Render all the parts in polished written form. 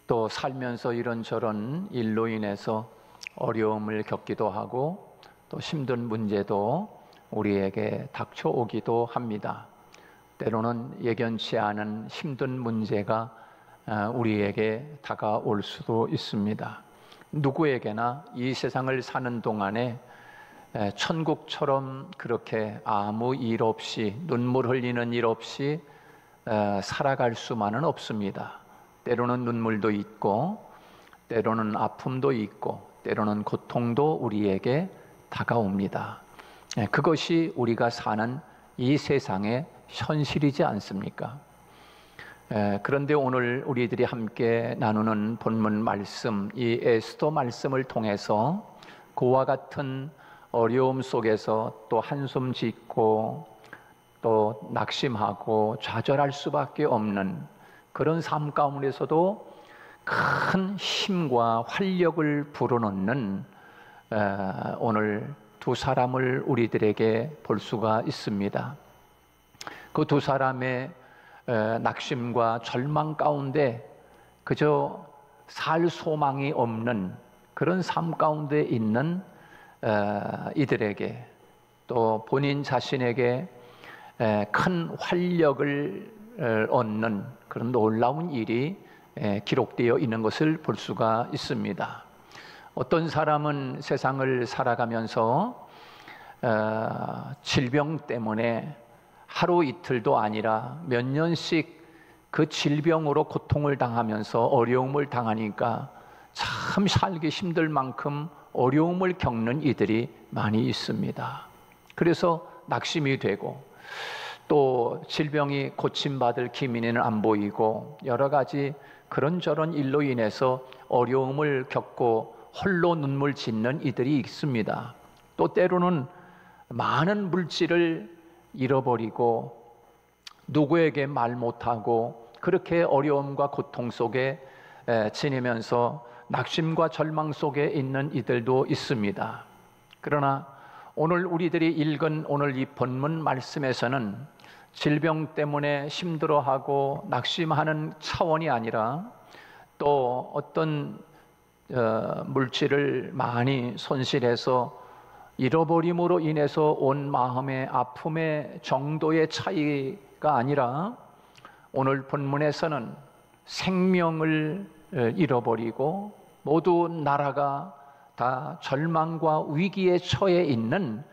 또 살면서 이런저런 일로 인해서 어려움을 겪기도 하고 또 힘든 문제도 우리에게 닥쳐오기도 합니다. 때로는 예견치 않은 힘든 문제가 우리에게 다가올 수도 있습니다. 누구에게나 이 세상을 사는 동안에 천국처럼 그렇게 아무 일 없이, 눈물 흘리는 일 없이 살아갈 수만은 없습니다. 때로는 눈물도 있고 때로는 아픔도 있고 때로는 고통도 우리에게 다가옵니다. 그것이 우리가 사는 이 세상의 현실이지 않습니까? 그런데 오늘 우리들이 함께 나누는 본문 말씀, 이 에스더 말씀을 통해서 그와 같은 어려움 속에서 또 한숨 짓고 또 낙심하고 좌절할 수밖에 없는 그런 삶 가운데서도 큰 힘과 활력을 불어넣는 오늘 두 사람을 우리들에게 볼 수가 있습니다. 그 두 사람의 낙심과 절망 가운데 그저 살 소망이 없는 그런 삶 가운데 있는 이들에게 또 본인 자신에게 큰 활력을 얻는 그런 놀라운 일이 기록되어 있는 것을 볼 수가 있습니다. 어떤 사람은 세상을 살아가면서 질병 때문에 하루 이틀도 아니라 몇 년씩 그 질병으로 고통을 당하면서 어려움을 당하니까 참 살기 힘들 만큼 어려움을 겪는 이들이 많이 있습니다. 그래서 낙심이 되고 또 질병이 고침받을 기미는 안 보이고 여러 가지 그런저런 일로 인해서 어려움을 겪고 홀로 눈물 짓는 이들이 있습니다. 또 때로는 많은 물질을 잃어버리고 누구에게 말 못하고 그렇게 어려움과 고통 속에 지내면서 낙심과 절망 속에 있는 이들도 있습니다. 그러나 오늘 우리들이 읽은 오늘 이 본문 말씀에서는 질병 때문에 힘들어하고 낙심하는 차원이 아니라 또 어떤 물질을 많이 손실해서 잃어버림으로 인해서 온 마음의 아픔의 정도의 차이가 아니라 오늘 본문에서는 생명을 잃어버리고 모두 나라가 다 절망과 위기에 처해 있는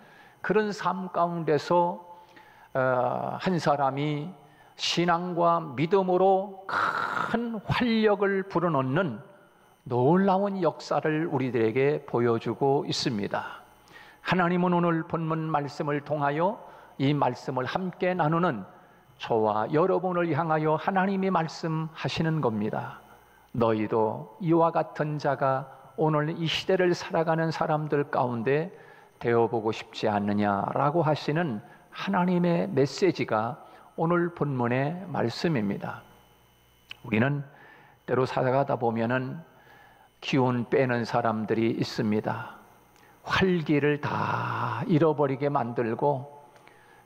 그런 삶 가운데서 한 사람이 신앙과 믿음으로 큰 활력을 불어넣는 놀라운 역사를 우리들에게 보여주고 있습니다. 하나님은 오늘 본문 말씀을 통하여 이 말씀을 함께 나누는 저와 여러분을 향하여 하나님이 말씀하시는 겁니다. 너희도 이와 같은 자가 오늘 이 시대를 살아가는 사람들 가운데 되어보고 싶지 않느냐라고 하시는 하나님의 메시지가 오늘 본문의 말씀입니다. 우리는 때로 살아가다 보면은 기운 빼는 사람들이 있습니다. 활기를 다 잃어버리게 만들고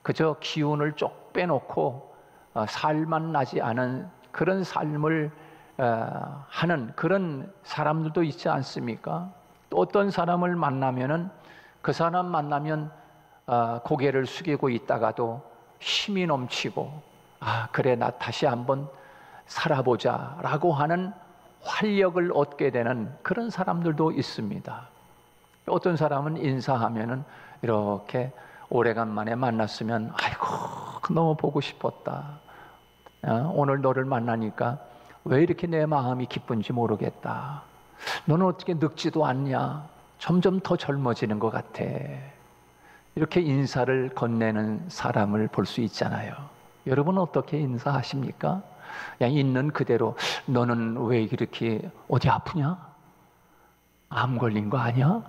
그저 기운을 쪽 빼놓고 살만 나지 않은 그런 삶을 하는 그런 사람들도 있지 않습니까? 또 어떤 사람을 만나면은 그 사람 만나면 고개를 숙이고 있다가도 힘이 넘치고 그래 나 다시 한번 살아보자 라고 하는 활력을 얻게 되는 그런 사람들도 있습니다. 어떤 사람은 인사하면은 이렇게 오래간만에 만났으면 아이고 너무 보고 싶었다. 오늘 너를 만나니까 왜 이렇게 내 마음이 기쁜지 모르겠다. 너는 어떻게 늙지도 않냐? 점점 더 젊어지는 것 같아. 이렇게 인사를 건네는 사람을 볼 수 있잖아요. 여러분은 어떻게 인사하십니까? 그냥 있는 그대로 너는 왜 이렇게 어디 아프냐? 암 걸린 거 아니야?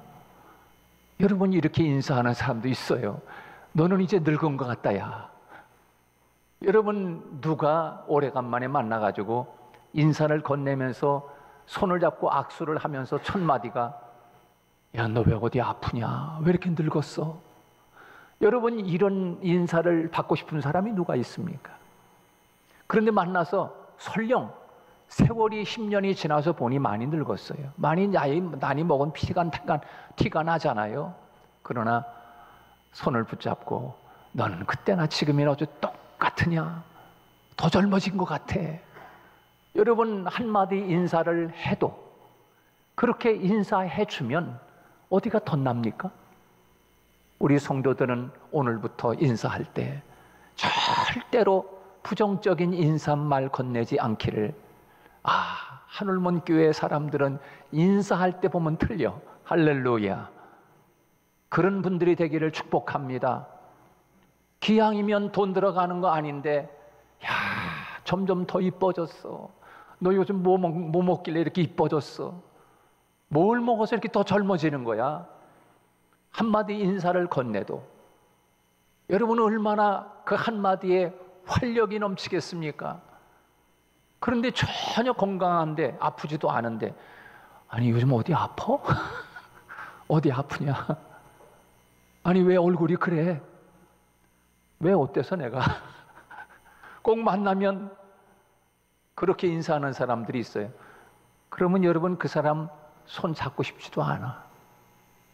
여러분 이렇게 인사하는 사람도 있어요. 너는 이제 늙은 것 같다 야. 여러분 누가 오래간만에 만나가지고 인사를 건네면서 손을 잡고 악수를 하면서 첫 마디가 야 너 왜 어디 아프냐? 왜 이렇게 늙었어? 여러분 이런 인사를 받고 싶은 사람이 누가 있습니까? 그런데 만나서 설령 세월이 10년이 지나서 보니 많이 늙었어요. 많이 나이 먹은 티가 나잖아요. 그러나 손을 붙잡고 너는 그때나 지금이나 어째 똑같으냐? 더 젊어진 것 같아. 여러분, 한마디 인사를 해도 그렇게 인사해 주면 어디가 덧납니까? 우리 성도들은 오늘부터 인사할 때 절대로 부정적인 인사말 건네지 않기를. 하늘문 교회 사람들은 인사할 때 보면 틀려. 할렐루야. 그런 분들이 되기를 축복합니다. 기왕이면 돈 들어가는 거 아닌데, 야, 점점 더 이뻐졌어. 너 요즘 뭐 먹길래 이렇게 이뻐졌어? 뭘 먹어서 이렇게 더 젊어지는 거야? 한마디 인사를 건네도 여러분은 얼마나 그 한마디에 활력이 넘치겠습니까? 그런데 전혀 건강한데 아프지도 않은데, 아니 요즘 어디 아파? 어디 아프냐? 아니 왜 얼굴이 그래? 왜 어때서 내가? 꼭 만나면 그렇게 인사하는 사람들이 있어요. 그러면 여러분 그 사람 손 잡고 싶지도 않아.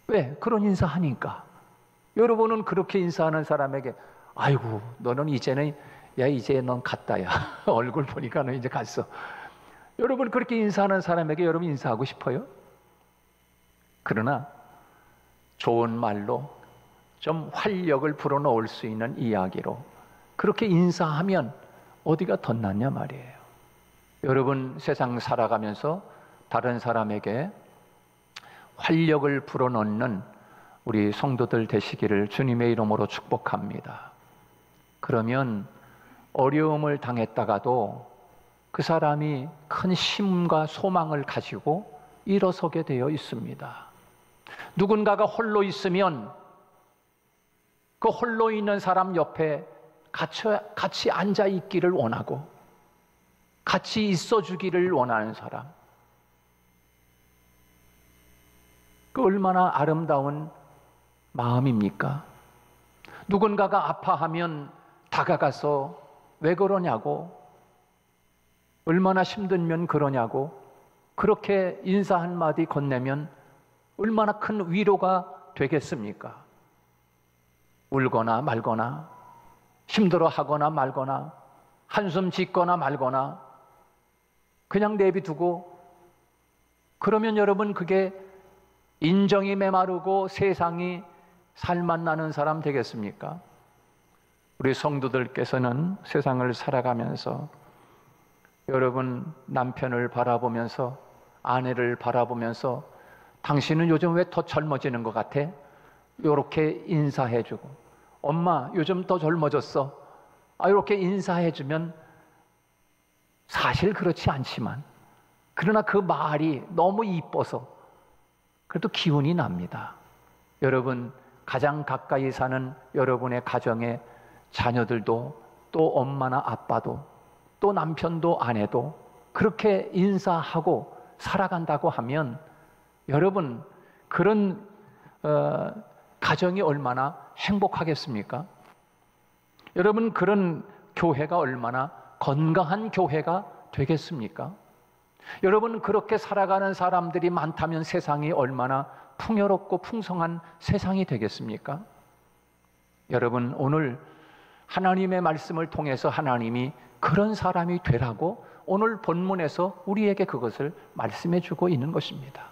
왜? 그런 인사하니까. 여러분은 그렇게 인사하는 사람에게 아이고 너는 이제는 이제 넌 갔다 야. 얼굴 보니까 너 이제 갔어. 여러분 그렇게 인사하는 사람에게 여러분 인사하고 싶어요? 그러나 좋은 말로 좀 활력을 불어넣을 수 있는 이야기로 그렇게 인사하면 어디가 덧났냐 말이에요. 여러분 세상 살아가면서 다른 사람에게 활력을 불어넣는 우리 성도들 되시기를 주님의 이름으로 축복합니다. 그러면 어려움을 당했다가도 그 사람이 큰 힘과 소망을 가지고 일어서게 되어 있습니다. 누군가가 홀로 있으면 그 홀로 있는 사람 옆에 같이 앉아 있기를 원하고 같이 있어 주기를 원하는 사람, 그 얼마나 아름다운 마음입니까? 누군가가 아파하면 다가가서 왜 그러냐고, 얼마나 힘들면 그러냐고 그렇게 인사 한마디 건네면 얼마나 큰 위로가 되겠습니까? 울거나 말거나 힘들어하거나 말거나 한숨 짓거나 말거나 그냥 내비두고 그러면 여러분 그게 인정이 메마르고 세상이 살맛 나는 사람 되겠습니까? 우리 성도들께서는 세상을 살아가면서 여러분 남편을 바라보면서 아내를 바라보면서 당신은 요즘 왜 더 젊어지는 것 같아? 이렇게 인사해주고, 엄마 요즘 더 젊어졌어. 이렇게 인사해주면 사실 그렇지 않지만 그러나 그 말이 너무 이뻐서 그래도 기운이 납니다. 여러분 가장 가까이 사는 여러분의 가정의 자녀들도 또 엄마나 아빠도 또 남편도 아내도 그렇게 인사하고 살아간다고 하면 여러분 그런 가정이 얼마나 행복하겠습니까? 여러분 그런 교회가 얼마나 건강한 교회가 되겠습니까? 여러분 그렇게 살아가는 사람들이 많다면 세상이 얼마나 풍요롭고 풍성한 세상이 되겠습니까? 여러분 오늘 하나님의 말씀을 통해서 하나님이 그런 사람이 되라고 오늘 본문에서 우리에게 그것을 말씀해 주고 있는 것입니다.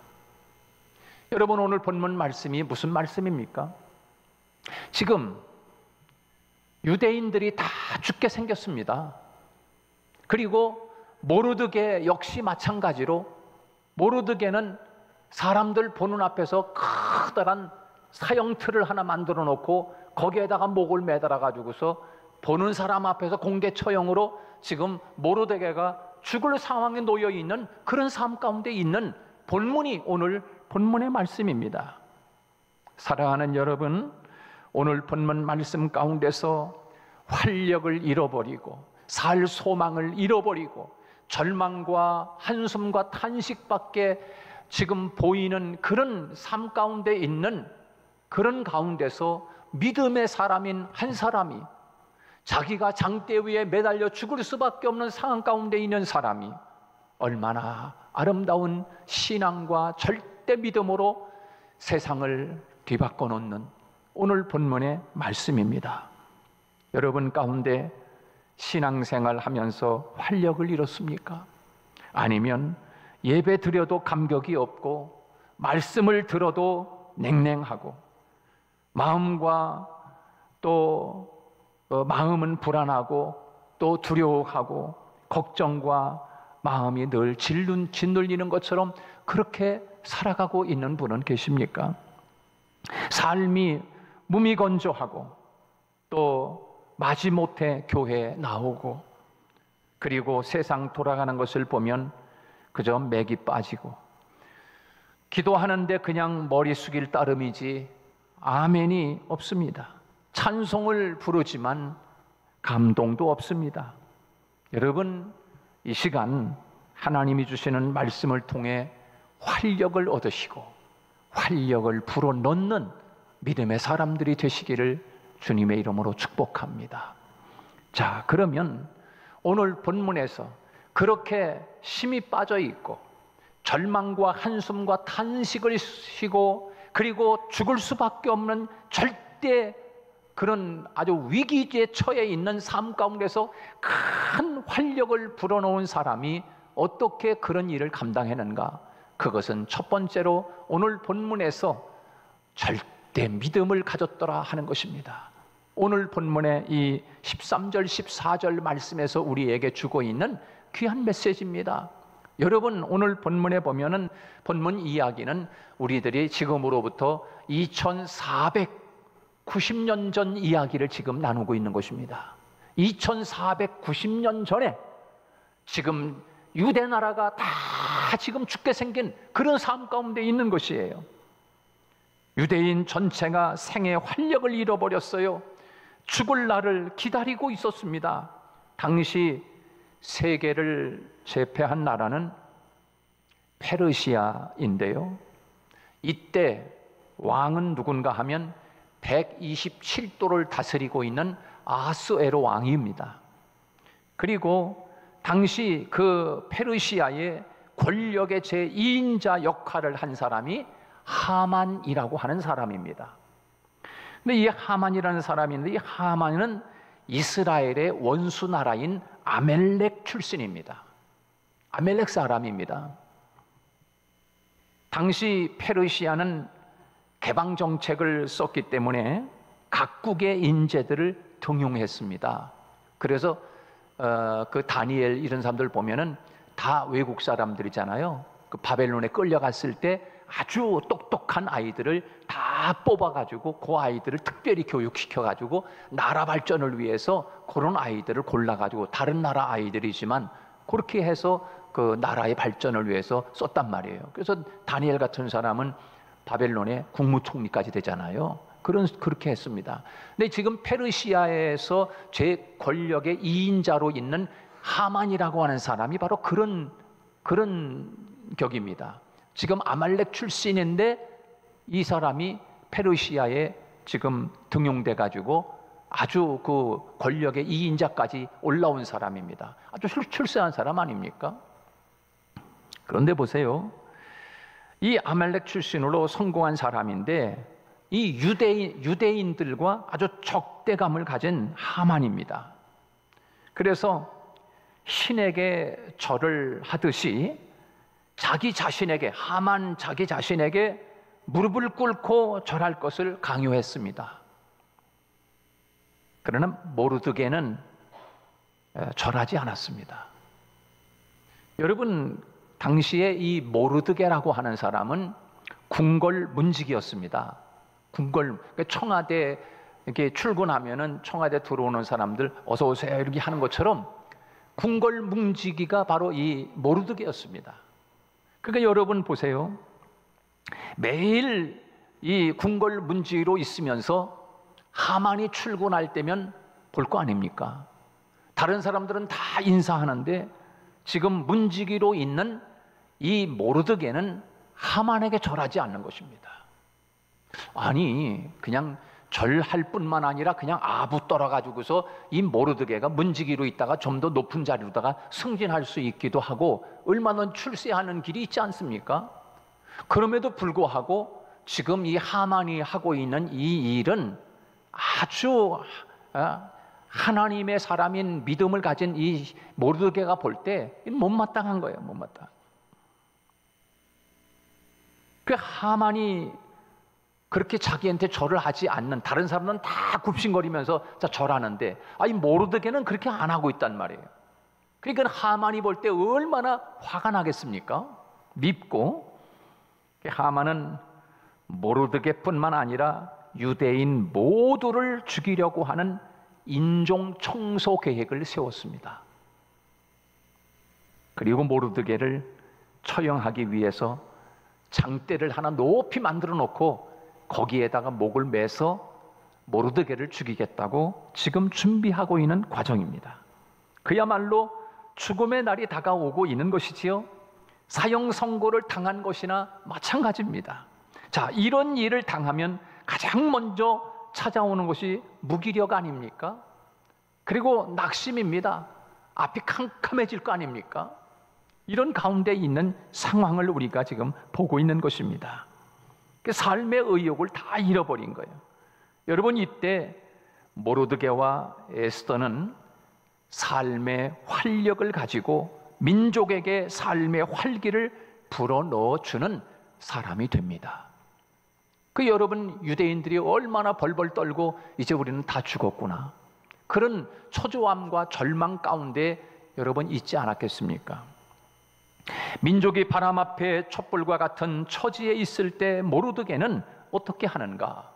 여러분 오늘 본문 말씀이 무슨 말씀입니까? 지금 유대인들이 다 죽게 생겼습니다. 그리고 모르드게 역시 마찬가지로 모르드게는 사람들 보는 앞에서 커다란 사형틀을 하나 만들어 놓고 거기에다가 목을 매달아 가지고서 보는 사람 앞에서 공개 처형으로 지금 모르드게가 죽을 상황에 놓여 있는 그런 삶 가운데 있는 본문이 오늘 본문의 말씀입니다. 사랑하는 여러분, 오늘 본문 말씀 가운데서 활력을 잃어버리고 살 소망을 잃어버리고 절망과 한숨과 탄식밖에 지금 보이는 그런 삶 가운데 있는 그런 가운데서 믿음의 사람인 한 사람이 자기가 장대 위에 매달려 죽을 수밖에 없는 상황 가운데 있는 사람이 얼마나 아름다운 신앙과 절대 믿음으로 세상을 뒤바꿔 놓는 오늘 본문의 말씀입니다. 여러분 가운데 신앙생활 하면서 활력을 잃었습니까? 아니면 예배 드려도 감격이 없고 말씀을 들어도 냉랭하고 마음과 또 마음은 불안하고 또 두려워하고 걱정과 마음이 늘 짓눌리는 것처럼 그렇게 살아가고 있는 분은 계십니까? 삶이 무미건조하고 또 마지못해 교회에 나오고 그리고 세상 돌아가는 것을 보면 그저 맥이 빠지고 기도하는데 그냥 머리 숙일 따름이지 아멘이 없습니다. 찬송을 부르지만 감동도 없습니다. 여러분, 이 시간 하나님이 주시는 말씀을 통해 활력을 얻으시고 활력을 불어넣는 믿음의 사람들이 되시기를 주님의 이름으로 축복합니다. 자, 그러면 오늘 본문에서 그렇게 힘이 빠져 있고 절망과 한숨과 탄식을 쉬고 그리고 죽을 수밖에 없는 절대 그런 아주 위기에 처해 있는 삶 가운데서 큰 활력을 불어넣은 사람이 어떻게 그런 일을 감당했는가? 그것은 첫 번째로 오늘 본문에서 절대 믿음을 가졌더라 하는 것입니다. 오늘 본문의 이 13절 14절 말씀에서 우리에게 주고 있는 귀한 메시지입니다. 여러분, 오늘 본문에 보면은 본문 이야기는 우리들이 지금으로부터 2490년 전 이야기를 지금 나누고 있는 것입니다. 2490년 전에 지금 유대 나라가 다 지금 죽게 생긴 그런 삶 가운데 있는 것이에요. 유대인 전체가 생의 활력을 잃어버렸어요. 죽을 날을 기다리고 있었습니다. 당시 세계를 제패한 나라는 페르시아인데요. 이때 왕은 누군가 하면 127도를 다스리고 있는 아스에로 왕입니다. 그리고 당시 그 페르시아의 권력의 제2인자 역할을 한 사람이 하만이라고 하는 사람입니다. 근데 이 하만이라는 사람인데 이 하만은 이스라엘의 원수 나라인 아멜렉 출신입니다. 아멜렉 사람입니다. 당시 페르시아는 개방 정책을 썼기 때문에 각국의 인재들을 등용했습니다. 그래서 그 다니엘 이런 사람들 보면은 다 외국 사람들이잖아요. 그 바벨론에 끌려갔을 때 아주 똑똑한 아이들을 다 뽑아가지고 그 아이들을 특별히 교육시켜가지고 나라 발전을 위해서 그런 아이들을 골라가지고 다른 나라 아이들이지만 그렇게 해서 그 나라의 발전을 위해서 썼단 말이에요. 그래서 다니엘 같은 사람은 바벨론의 국무총리까지 되잖아요. 그렇게 했습니다. 근데 지금 페르시아에서 제 권력의 2인자로 있는 하만이라고 하는 사람이 바로 그런 격입니다. 지금 아말렉 출신인데 이 사람이 페르시아에 지금 등용돼 가지고 아주 그 권력의 2인자까지 올라온 사람입니다. 아주 출세한 사람 아닙니까? 그런데 보세요. 이 아말렉 출신으로 성공한 사람인데 이 유대인들과 아주 적대감을 가진 하만입니다. 그래서 신에게 절을 하듯이 하만 자기 자신에게 무릎을 꿇고 절할 것을 강요했습니다. 그러나 모르드게는 절하지 않았습니다. 여러분, 당시에 이 모르드게라고 하는 사람은 궁궐 문직이었습니다. 청와대 이렇게 출근하면은 청와대 들어오는 사람들 어서 오세요 이렇게 하는 것처럼 궁궐 문지기가 바로 이 모르드게였습니다. 그러니까 여러분 보세요. 매일 이 궁궐 문지기로 있으면서 하만이 출근할 때면 볼 거 아닙니까? 다른 사람들은 다 인사하는데 지금 문지기로 있는 이 모르드게는 하만에게 절하지 않는 것입니다. 아니, 그냥 절할 뿐만 아니라 그냥 아부 떨어가지고서 이 모르드게가 문지기로 있다가 좀 더 높은 자리로다가 승진할 수 있기도 하고 얼마나 출세하는 길이 있지 않습니까? 그럼에도 불구하고 지금 이 하만이 하고 있는 이 일은 아주 하나님의 사람인 믿음을 가진 이 모르드게가 볼 때 못마땅한 거예요. 못마땅. 그 하만이 그렇게 자기한테 절을 하지 않는, 다른 사람은 다 굽신거리면서 절하는데 이 모르드게는 그렇게 안 하고 있단 말이에요. 그러니까 하만이 볼 때 얼마나 화가 나겠습니까? 밉고. 하만은 모르드게뿐만 아니라 유대인 모두를 죽이려고 하는 인종 청소 계획을 세웠습니다. 그리고 모르드게를 처형하기 위해서 장대를 하나 높이 만들어 놓고 거기에다가 목을 매서 모르드게를 죽이겠다고 지금 준비하고 있는 과정입니다. 그야말로 죽음의 날이 다가오고 있는 것이지요. 사형 선고를 당한 것이나 마찬가지입니다. 자, 이런 일을 당하면 가장 먼저 찾아오는 것이 무기력 아닙니까? 그리고 낙심입니다. 앞이 캄캄해질 거 아닙니까? 이런 가운데 있는 상황을 우리가 지금 보고 있는 것입니다. 삶의 의욕을 다 잃어버린 거예요. 여러분, 이때 모르드게와 에스더는 삶의 활력을 가지고 민족에게 삶의 활기를 불어넣어주는 사람이 됩니다. 여러분, 유대인들이 얼마나 벌벌 떨고 이제 우리는 다 죽었구나, 그런 초조함과 절망 가운데 여러분 있지 않았겠습니까? 민족이 바람 앞에 촛불과 같은 처지에 있을 때 모르드게는 어떻게 하는가?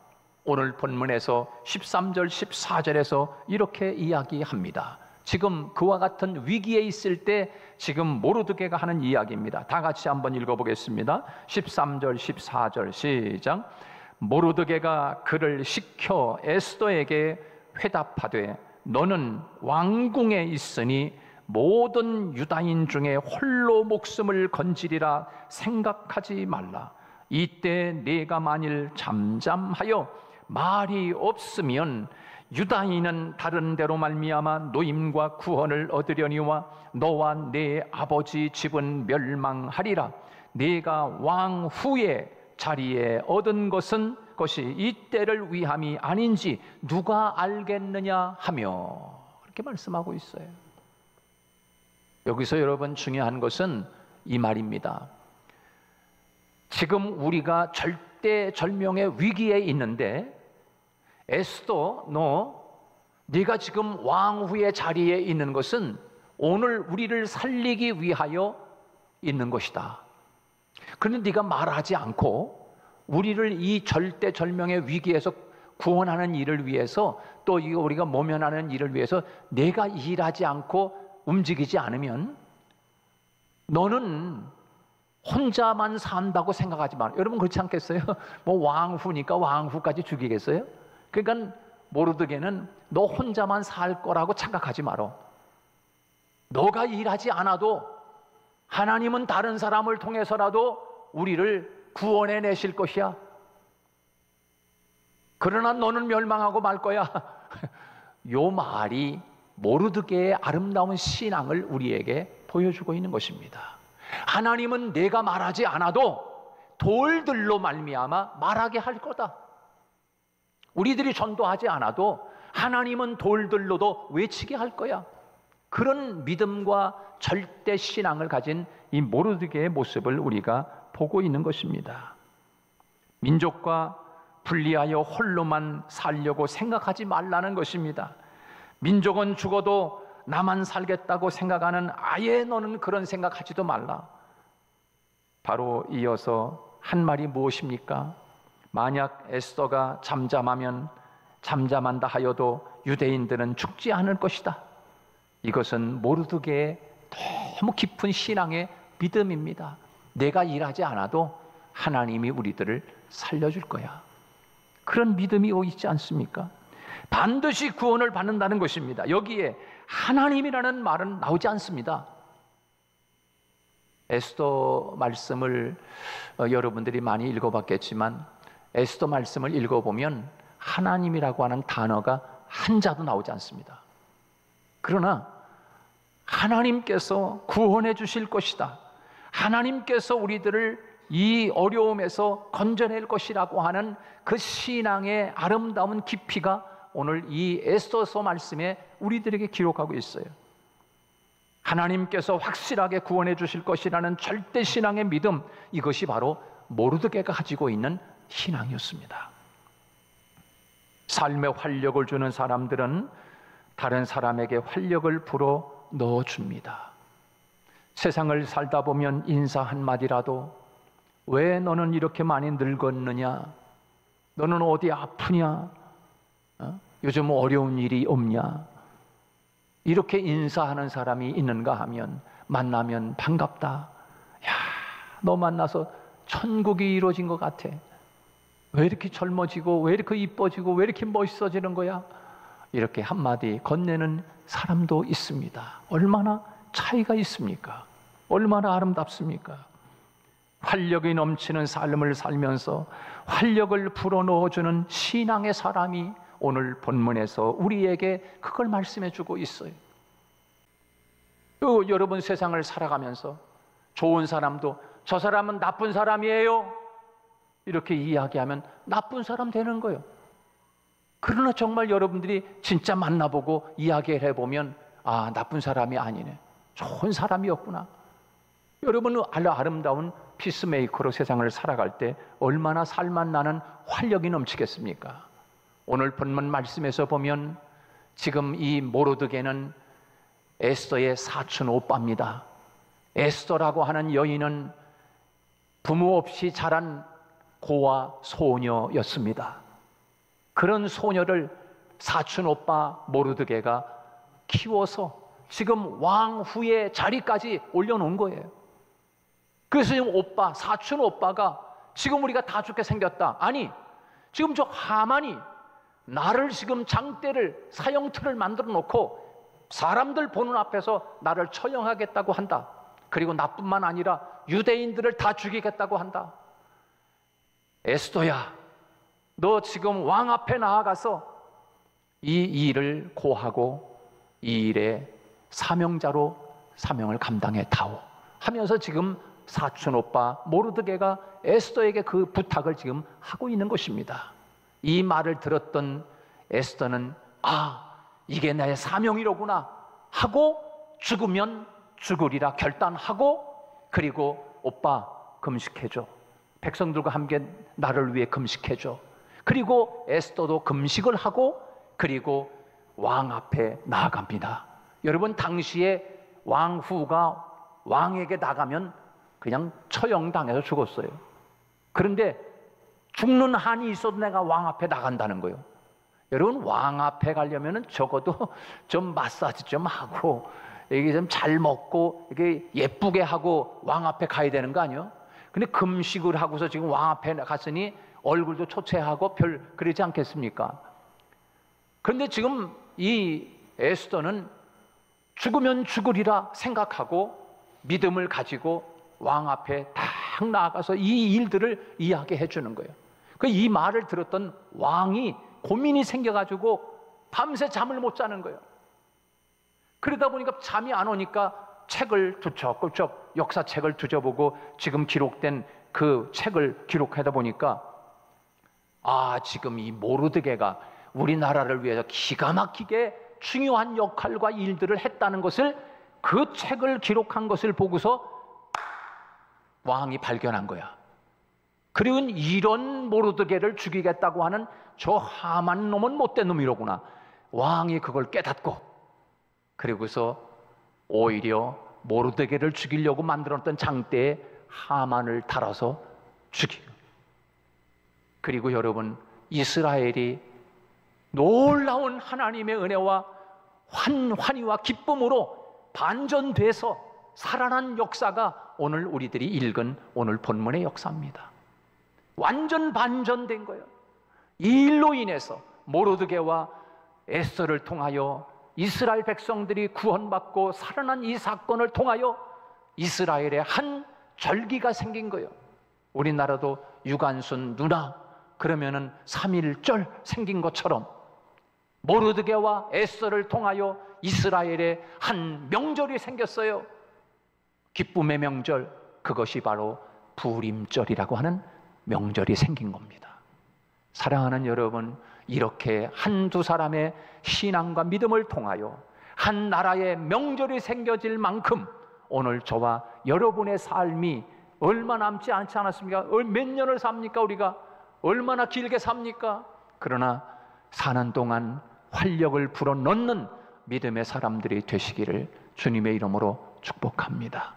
오늘 본문에서 13절 14절에서 이렇게 이야기합니다. 지금 그와 같은 위기에 있을 때 지금 모르드게가 하는 이야기입니다. 다 같이 한번 읽어보겠습니다. 13절 14절 시작. 모르드게가 그를 시켜 에스더에게 회답하되 너는 왕궁에 있으니 모든 유다인 중에 홀로 목숨을 건지리라 생각하지 말라. 이때 네가 만일 잠잠하여 말이 없으면 유다인은 다른 데로 말미암아 노임과 구원을 얻으려니와 너와 네 아버지 집은 멸망하리라. 네가 왕 후에 자리에 얻은 것이 이때를 위함이 아닌지 누가 알겠느냐 하며 그렇게 말씀하고 있어요. 여기서 여러분 중요한 것은 이 말입니다. 지금 우리가 절대절명의 위기에 있는데 에스더, 네가 지금 왕후의 자리에 있는 것은 오늘 우리를 살리기 위하여 있는 것이다. 그런데 네가 말하지 않고 우리를 이 절대절명의 위기에서 구원하는 일을 위해서, 또 우리가 모면하는 일을 위해서 내가 일하지 않고 움직이지 않으면 너는 혼자만 산다고 생각하지 마라. 여러분, 그렇지 않겠어요? 왕후니까 왕후까지 죽이겠어요? 그러니까 모르드게는 너 혼자만 살 거라고 착각하지 마라. 너가 일하지 않아도 하나님은 다른 사람을 통해서라도 우리를 구원해 내실 것이야. 그러나 너는 멸망하고 말 거야. 요 말이 모르드게의 아름다운 신앙을 우리에게 보여주고 있는 것입니다. 하나님은 내가 말하지 않아도 돌들로 말미암아 말하게 할 거다. 우리들이 전도하지 않아도 하나님은 돌들로도 외치게 할 거야. 그런 믿음과 절대 신앙을 가진 이 모르드게의 모습을 우리가 보고 있는 것입니다. 민족과 분리하여 홀로만 살려고 생각하지 말라는 것입니다. 민족은 죽어도 나만 살겠다고 생각하는, 아예 너는 그런 생각하지도 말라. 바로 이어서 한 말이 무엇입니까? 만약 에스더가 잠잠한다 하여도 유대인들은 죽지 않을 것이다. 이것은 모르드게의 너무 깊은 신앙의 믿음입니다. 내가 일하지 않아도 하나님이 우리들을 살려줄 거야. 그런 믿음이 있지 않습니까? 반드시 구원을 받는다는 것입니다. 여기에 하나님이라는 말은 나오지 않습니다. 에스더 말씀을 여러분들이 많이 읽어봤겠지만 에스더 말씀을 읽어보면 하나님이라고 하는 단어가 한자도 나오지 않습니다. 그러나 하나님께서 구원해 주실 것이다, 하나님께서 우리들을 이 어려움에서 건져낼 것이라고 하는 그 신앙의 아름다운 깊이가 오늘 이 에스더서 말씀에 우리들에게 기록하고 있어요. 하나님께서 확실하게 구원해 주실 것이라는 절대 신앙의 믿음, 이것이 바로 모르드게가 가지고 있는 신앙이었습니다. 삶에 활력을 주는 사람들은 다른 사람에게 활력을 불어 넣어줍니다. 세상을 살다 보면 인사 한마디라도, 왜 너는 이렇게 많이 늙었느냐, 너는 어디 아프냐, 요즘 어려운 일이 없냐, 이렇게 인사하는 사람이 있는가 하면, 만나면 반갑다, 야, 너 만나서 천국이 이루어진 것 같아, 왜 이렇게 젊어지고 왜 이렇게 이뻐지고 왜 이렇게 멋있어지는 거야, 이렇게 한마디 건네는 사람도 있습니다. 얼마나 차이가 있습니까? 얼마나 아름답습니까? 활력이 넘치는 삶을 살면서 활력을 불어넣어주는 신앙의 사람이 오늘 본문에서 우리에게 그걸 말씀해 주고 있어요. 여러분, 세상을 살아가면서 좋은 사람도 저 사람은 나쁜 사람이에요, 이렇게 이야기하면 나쁜 사람 되는 거예요. 그러나 정말 여러분들이 진짜 만나보고 이야기를 해보면, 아, 나쁜 사람이 아니네, 좋은 사람이었구나. 여러분은 아름다운 피스메이커로 세상을 살아갈 때 얼마나 살맛 나는 활력이 넘치겠습니까? 오늘 본문 말씀에서 보면 지금 이 모르드게는 에스더의 사촌 오빠입니다. 에스더라고 하는 여인은 부모 없이 자란 고아 소녀였습니다. 그런 소녀를 사촌 오빠 모르드게가 키워서 지금 왕후의 자리까지 올려놓은 거예요. 그래서 지금 오빠, 사촌 오빠가 지금 우리가 다 죽게 생겼다, 아니 지금 저 하만이 나를 지금 장대를, 사형틀을 만들어 놓고 사람들 보는 앞에서 나를 처형하겠다고 한다. 그리고 나뿐만 아니라 유대인들을 다 죽이겠다고 한다. 에스더야, 너 지금 왕 앞에 나아가서 이 일을 고하고 이 일의 사명자로 사명을 감당해 다오 하면서 지금 사촌 오빠 모르드게가 에스더에게 그 부탁을 지금 하고 있는 것입니다. 이 말을 들었던 에스더는, 아, 이게 나의 사명이로구나 하고 죽으면 죽으리라 결단하고, 그리고 오빠 금식해줘, 백성들과 함께 나를 위해 금식해줘. 그리고 에스더도 금식을 하고 그리고 왕 앞에 나아갑니다. 여러분, 당시에 왕후가 왕에게 나가면 그냥 처형당해서 죽었어요. 그런데 죽는 한이 있어도 내가 왕 앞에 나간다는 거예요. 여러분, 왕 앞에 가려면 적어도 좀 마사지 좀 하고 이게 좀 잘 먹고 이게 예쁘게 하고 왕 앞에 가야 되는 거 아니에요? 근데 금식을 하고서 지금 왕 앞에 갔으니 얼굴도 초췌하고 별 그러지 않겠습니까? 그런데 지금 이 에스더는 죽으면 죽으리라 생각하고 믿음을 가지고 왕 앞에 딱 나아가서 이 일들을 이야기해 주는 거예요. 이 말을 들었던 왕이 고민이 생겨가지고 밤새 잠을 못 자는 거예요. 그러다 보니까 잠이 안 오니까 책을 두척두척 역사책을 뒤져보고 지금 기록된 그 책을 기록하다 보니까, 아, 지금 이 모르드게가 우리나라를 위해서 기가 막히게 중요한 역할과 일들을 했다는 것을, 그 책을 기록한 것을 보고서 왕이 발견한 거야. 그리고 이런 모르드게를 죽이겠다고 하는 저 하만 놈은 못된 놈이로구나. 왕이 그걸 깨닫고, 그리고서 오히려 모르드게를 죽이려고 만들었던 장대에 하만을 달아서 죽이고, 그리고 여러분, 이스라엘이 놀라운 하나님의 은혜와 환희와 기쁨으로 반전돼서 살아난 역사가 오늘 우리들이 읽은 오늘 본문의 역사입니다. 완전 반전된 거예요. 이 일로 인해서 모르드게와 에스더를 통하여 이스라엘 백성들이 구원받고 살아난 이 사건을 통하여 이스라엘의 한 절기가 생긴 거예요. 우리나라도 유관순 누나, 그러면은 3.1절 생긴 것처럼 모르드게와 에스더를 통하여 이스라엘에 한 명절이 생겼어요. 기쁨의 명절, 그것이 바로 부림절이라고 하는 명절이 생긴 겁니다. 사랑하는 여러분, 이렇게 한두 사람의 신앙과 믿음을 통하여 한 나라의 명절이 생겨질 만큼 오늘 저와 여러분의 삶이 얼마 남지 않지 않았습니까? 몇 년을 삽니까? 우리가 얼마나 길게 삽니까? 그러나 사는 동안 활력을 불어넣는 믿음의 사람들이 되시기를 주님의 이름으로 축복합니다.